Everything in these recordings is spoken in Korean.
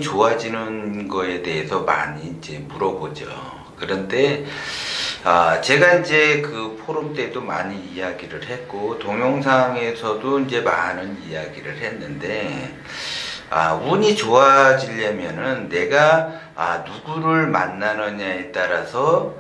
좋아지는 거에 대해서 많이 이제 물어보죠. 그런데 제가 이제 그 포럼 때도 많이 이야기를 했고 동영상에서도 이제 많은 이야기를 했는데 운이 좋아지려면은 내가 누구를 만나느냐에 따라서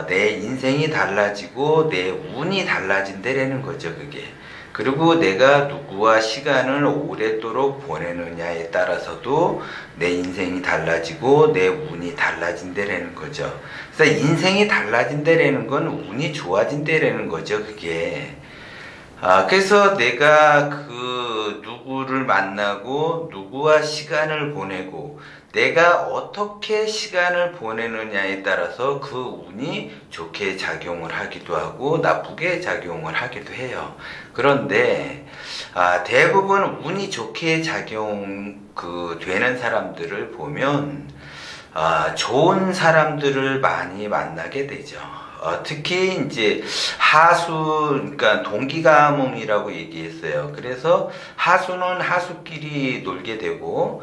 내 인생이 달라지고 내 운이 달라진다라는 거죠, 그게. 그리고 내가 누구와 시간을 오랫도록 보내느냐에 따라서도 내 인생이 달라지고 내 운이 달라진다라는 거죠. 그래서 인생이 달라진다라는 건 운이 좋아진다라는 거죠, 그게. 그래서 내가 그 누구를 만나고 누구와 시간을 보내고 내가 어떻게 시간을 보내느냐에 따라서 그 운이 좋게 작용을 하기도 하고 나쁘게 작용을 하기도 해요. 그런데 대부분 운이 좋게 되는 사람들을 보면 좋은 사람들을 많이 만나게 되죠. 특히 이제 그러니까 동기가몽이라고 얘기했어요. 그래서 하수는 하수끼리 놀게 되고,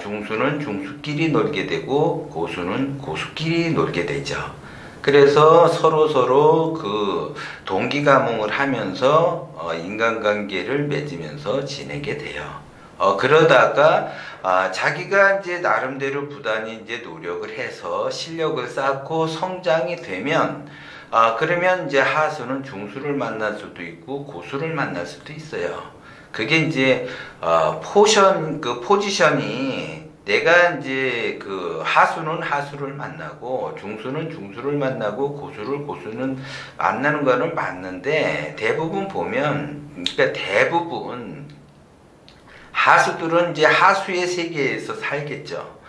중수는 중수끼리 놀게 되고, 고수는 고수끼리 놀게 되죠. 그래서 서로 그 동기가몽을 하면서 인간관계를 맺으면서 지내게 돼요. 그러다가 자기가 이제 나름대로 부단히 이제 노력을 해서 실력을 쌓고 성장이 되면 그러면 이제 하수는 중수를 만날 수도 있고 고수를 만날 수도 있어요. 그게 이제 포지션이 내가 이제 그 하수는 하수를 만나고 중수는 중수를 만나고 고수는 만나는 거는 맞는데 그러니까 대부분 하수들은 이제 하수의 세계에서 살겠죠.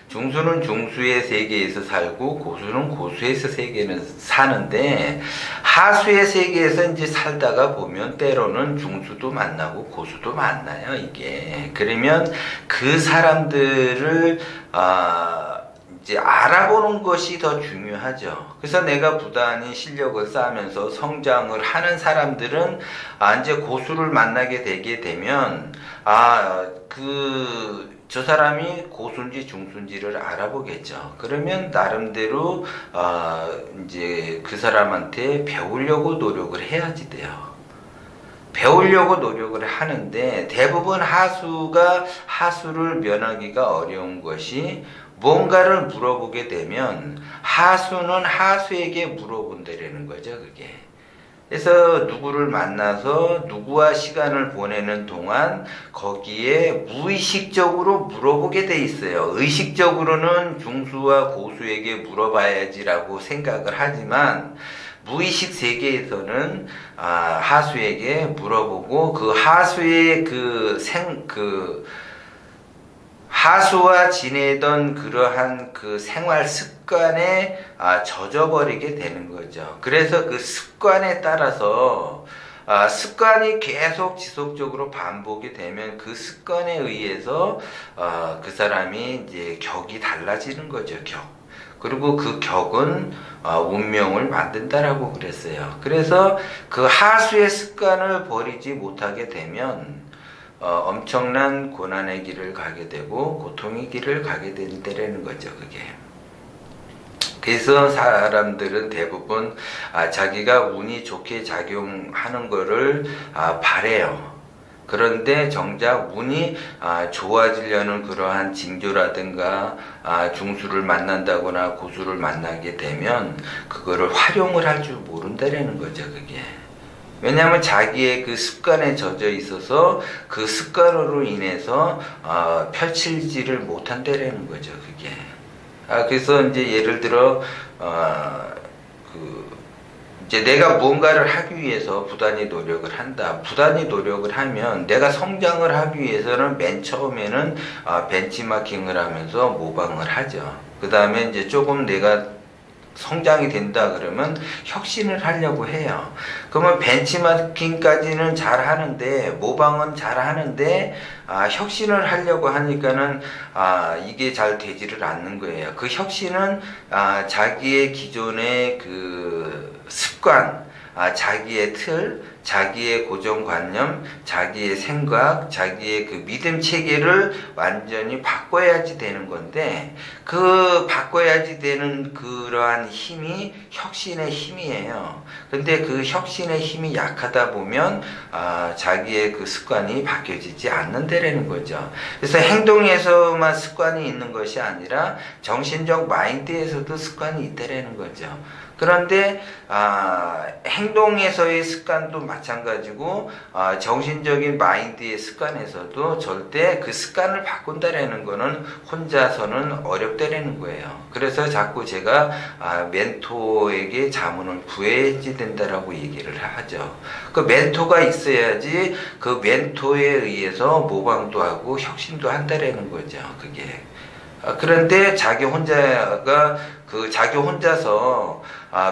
중수는 중수의 세계에서 살고 고수는 고수의 세계에서 사는데 하수의 세계에서 이제 살다가 보면 때로는 중수도 만나고 고수도 만나요, 이게. 그러면 그 사람들을 이제 알아보는 것이 더 중요하죠. 그래서 내가 부단히 실력을 쌓으면서 성장을 하는 사람들은 이제 고수를 만나게 되게 되면 저 사람이 고수인지 중수인지를 알아보겠죠. 그러면 나름대로 이제 그 사람한테 배우려고 노력을 해야지 돼요. 배우려고 노력을 하는데 대부분 하수를 면하기가 어려운 것이 뭔가를 물어보게 되면 하수는 하수에게 물어본다라는 거죠, 그게. 그래서 누구를 만나서 누구와 시간을 보내는 동안 거기에 무의식적으로 물어보게 돼 있어요. 의식적으로는 중수와 고수에게 물어봐야지라고 생각을 하지만 무의식 세계에서는 하수에게 물어보고 그 하수의 하수와 지내던 그러한 그 생활 습관에 젖어버리게 되는 거죠. 그래서 그 습관에 따라서 습관이 계속 지속적으로 반복이 되면 그 습관에 의해서 그 사람이 이제 격이 달라지는 거죠, 격. 그리고 그 격은 운명을 만든다라고 그랬어요. 그래서 그 하수의 습관을 버리지 못하게 되면 엄청난 고난의 길을 가게 되고 고통의 길을 가게 된다는 거죠, 그게. 그래서 사람들은 대부분 자기가 운이 좋게 작용하는 거를 바래요. 그런데 정작 운이 좋아지려는 그러한 징조라든가 중수를 만난다거나 고수를 만나게 되면 그거를 활용을 할 줄 모른다라는 거죠, 그게. 왜냐하면 자기의 그 습관에 젖어 있어서 그 습관으로 인해서 펼치지를 못한다라는 거죠, 그게. 그래서 이제 예를 들어 이제 내가 무언가를 하기 위해서 부단히 노력을 한다. 부단히 노력을 하면 내가 성장을 하기 위해서는 맨 처음에는 벤치마킹을 하면서 모방을 하죠. 그 다음에 이제 조금 내가 성장이 된다 그러면 혁신을 하려고 해요. 그러면 벤치마킹까지는 잘 하는데 모방은 잘 하는데 혁신을 하려고 하니까는 이게 잘 되지를 않는 거예요. 그 혁신은 자기의 기존의 그 습관 자기의 틀, 자기의 고정관념, 자기의 생각, 자기의 그 믿음 체계를 완전히 바꿔야지 되는 건데, 그 바꿔야지 되는 그러한 힘이 혁신의 힘이에요. 근데 그 혁신의 힘이 약하다 보면 자기의 그 습관이 바뀌어지지 않는다라는 거죠. 그래서 행동에서만 습관이 있는 것이 아니라 정신적 마인드에서도 습관이 있다라는 거죠. 그런데 행동에서의 습관도 마찬가지고 정신적인 마인드의 습관에서도 절대 그 습관을 바꾼다라는 거는 혼자서는 어렵다라는 거예요. 그래서 자꾸 제가 멘토에게 자문을 구해야 된다라고 얘기를 하죠. 그 멘토가 있어야지 그 멘토에 의해서 모방도 하고 혁신도 한다라는 거죠. 그게. 그런데 자기 혼자서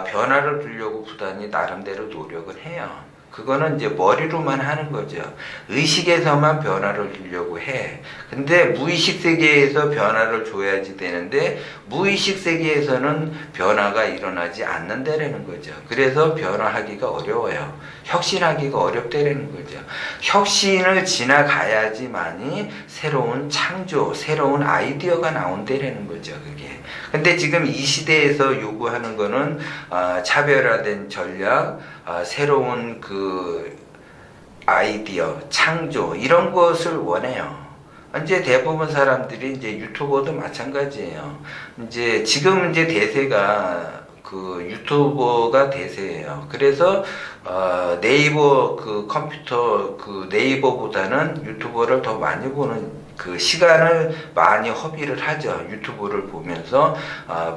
변화를 주려고 부단히 나름대로 노력을 해요. 그거는 이제 머리로만 하는 거죠. 의식에서만 변화를 주려고 해. 근데 무의식 세계에서 변화를 줘야지 되는데 무의식 세계에서는 변화가 일어나지 않는다라는 거죠. 그래서 변화하기가 어려워요. 혁신하기가 어렵다라는 거죠. 혁신을 지나가야지만이 새로운 창조, 새로운 아이디어가 나온다라는 거죠. 그게. 근데 지금 이 시대에서 요구하는 거는 차별화된 전략, 새로운 그 아이디어, 창조 이런 것을 원해요. 이제 대부분 사람들이 이제 유튜버도 마찬가지예요. 이제 지금 이제 대세가 그 유튜버가 대세예요. 그래서 네이버 그 컴퓨터 그 네이버보다는 유튜버를 더 많이 보는 그 시간을 많이 허비를 하죠. 유튜브를 보면서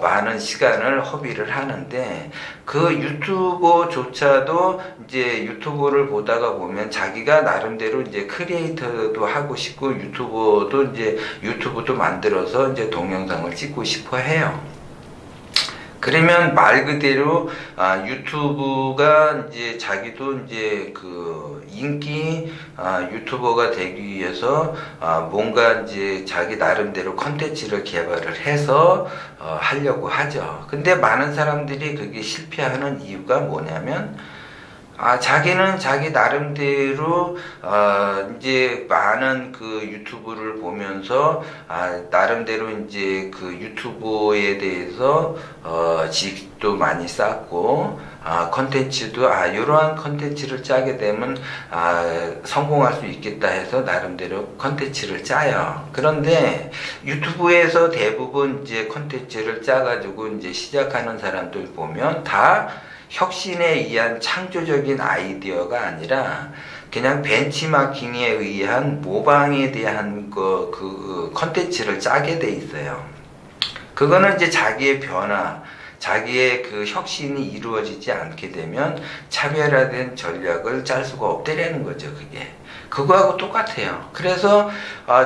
많은 시간을 허비를 하는데 그 유튜버조차도 이제 유튜브를 보다가 보면 자기가 나름대로 이제 크리에이터도 하고 싶고 유튜버도 이제 유튜브도 만들어서 이제 동영상을 찍고 싶어 해요. 그러면 말 그대로 유튜브가 이제 자기도 이제 그 인기 유튜버가 되기 위해서 뭔가 이제 자기 나름대로 컨텐츠를 개발을 해서 하려고 하죠. 근데 많은 사람들이 그게 실패하는 이유가 뭐냐면 자기는 자기 나름대로 이제 많은 그 유튜브를 보면서 나름대로 이제 그 유튜브에 대해서 지식도 많이 쌓고 컨텐츠도 이러한 컨텐츠를 짜게 되면 성공할 수 있겠다 해서 나름대로 컨텐츠를 짜요. 그런데 유튜브에서 대부분 이제 컨텐츠를 짜가지고 이제 시작하는 사람들 보면 다 혁신에 의한 창조적인 아이디어가 아니라 그냥 벤치마킹에 의한 모방에 대한 그 컨텐츠를 짜게 돼 있어요. 그거는 이제 자기의 변화, 자기의 그 혁신이 이루어지지 않게 되면 차별화된 전략을 짤 수가 없다라는 거죠. 그게. 그거하고 똑같아요. 그래서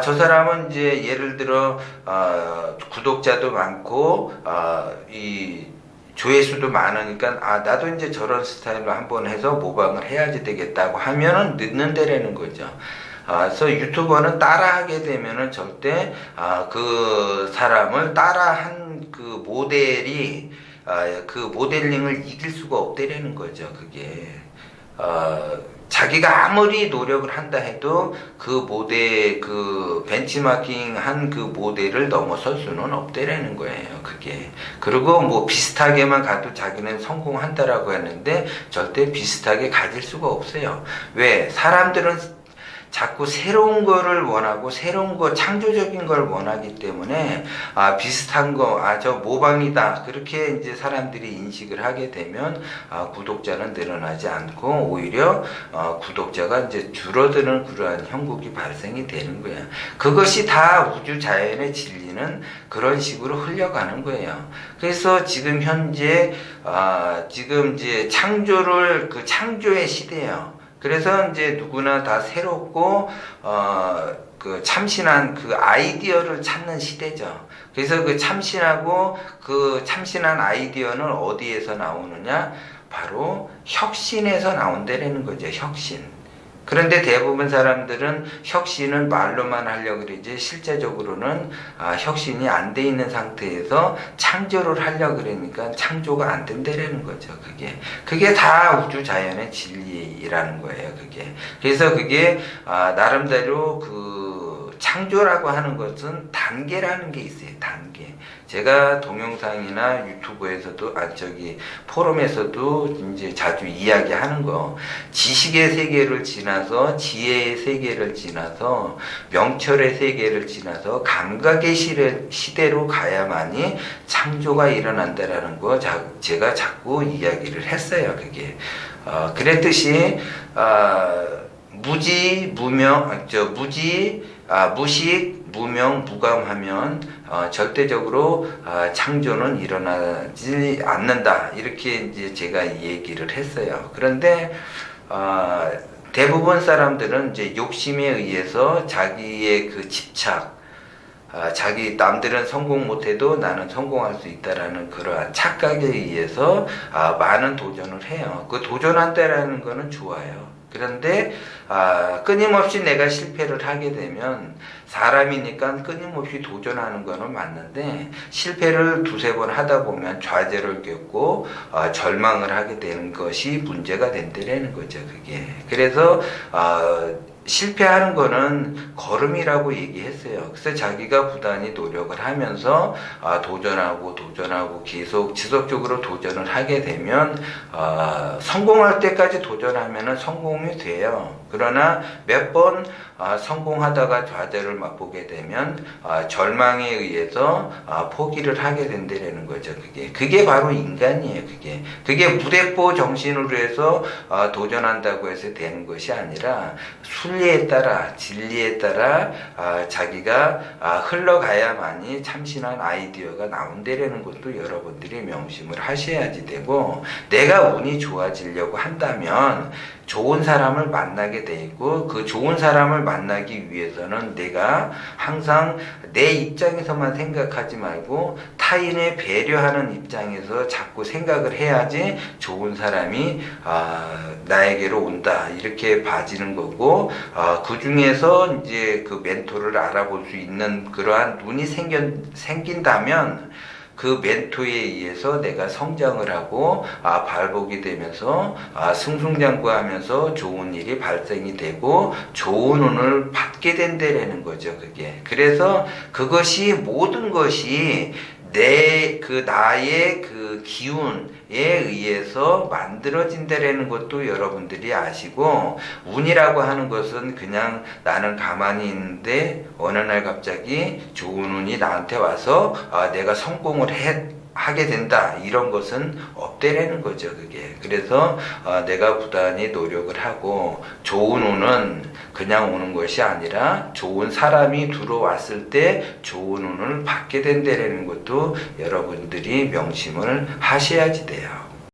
저 사람은 이제 예를 들어 구독자도 많고 이 조회수도 많으니까 나도 이제 저런 스타일로 한번 해서 모방을 해야지 되겠다고 하면은 늦는다라는 거죠. 그래서 유튜버는 따라하게 되면은 절대 그 사람을 따라한 그 모델이 그 모델링을 이길 수가 없다라는 거죠. 그게 자기가 아무리 노력을 한다 해도 그 모델, 그 벤치마킹 한 그 모델을 넘어설 수는 없다라는 거예요. 그게. 그리고 뭐 비슷하게만 가도 자기는 성공한다라고 했는데 절대 비슷하게 가질 수가 없어요. 왜? 사람들은 자꾸 새로운 거를 원하고 새로운 거 창조적인 걸 원하기 때문에 비슷한 거 저 모방이다 그렇게 이제 사람들이 인식을 하게 되면 구독자는 늘어나지 않고 오히려 구독자가 이제 줄어드는 그러한 형국이 발생이 되는 거예요. 그것이 다 우주 자연의 진리는 그런 식으로 흘려가는 거예요. 그래서 지금 현재 지금 이제 창조를 그 창조의 시대예요. 그래서 이제 누구나 다 새롭고 그 참신한 그 아이디어를 찾는 시대죠. 그래서 그 참신하고 그 참신한 아이디어는 어디에서 나오느냐? 바로 혁신에서 나온다는 거죠. 혁신. 그런데 대부분 사람들은 혁신은 말로만 하려고 그러지 실제적으로는 혁신이 안 돼 있는 상태에서 창조를 하려고 그러니까 창조가 안 된다라는 거죠. 그게 다 우주 자연의 진리라는 거예요. 그래서 그게 나름대로 그 창조라고 하는 것은 단계라는 게 있어요. 단계. 제가 동영상이나 유튜브에서도 포럼에서도 이제 자주 이야기하는 거, 지식의 세계를 지나서 지혜의 세계를 지나서 명철의 세계를 지나서 감각의 시대로 가야만이 창조가 일어난다라는 거 제가 자꾸 이야기를 했어요. 그랬듯이 무식, 무명, 무감하면 절대적으로 창조는 일어나지 않는다. 이렇게 이제 제가 이 얘기를 했어요. 그런데 대부분 사람들은 이제 욕심에 의해서 자기의 그 집착, 자기 남들은 성공 못해도 나는 성공할 수 있다라는 그러한 착각에 의해서 많은 도전을 해요. 그 도전한다라는 거는 좋아요. 그런데 끊임없이 내가 실패를 하게 되면 사람이니까 끊임없이 도전하는 거는 맞는데 실패를 두세 번 하다 보면 좌절을 겪고 절망을 하게 되는 것이 문제가 된다는 거죠. 그래서 실패하는 거는 걸음이라고 얘기했어요. 그래서 자기가 부단히 노력을 하면서 도전하고 계속 지속적으로 도전을 하게 되면 성공할 때까지 도전하면 성공이 돼요. 그러나 몇 번 성공하다가 좌절을 맛보게 되면 절망에 의해서 포기를 하게 된다는 거죠. 그게 바로 인간이에요. 그게 무대뽀 정신으로 해서 도전한다고 해서 되는 것이 아니라 순리에 따라 진리에 따라 자기가 흘러가야만이 참신한 아이디어가 나온다는 것도 여러분들이 명심을 하셔야지 되고, 내가 운이 좋아지려고 한다면 좋은 사람을 만나게 돼 있고, 그 좋은 사람을 만나기 위해서는 내가 항상 내 입장에서만 생각하지 말고 타인을 배려하는 입장에서 자꾸 생각을 해야지 좋은 사람이 나에게로 온다 이렇게 봐지는 거고, 그 중에서 이제 그 멘토를 알아볼 수 있는 그러한 눈이 생긴다면 그 멘토에 의해서 내가 성장을 하고 발복이 되면서 승승장구하면서 좋은 일이 발생이 되고 좋은 운을 받게 된다라는 거죠. 그래서 그것이 모든 것이 나의 그 기운에 의해서 만들어진다라는 것도 여러분들이 아시고, 운이라고 하는 것은 그냥 나는 가만히 있는데 어느 날 갑자기 좋은 운이 나한테 와서 내가 성공을 하게 된다 이런 것은 없다라는 거죠. 그래서 내가 부단히 노력을 하고 좋은 운은 그냥 오는 것이 아니라 좋은 사람이 들어왔을 때 좋은 운을 받게 된다라는 것도 여러분들이 명심을 하셔야지 돼요.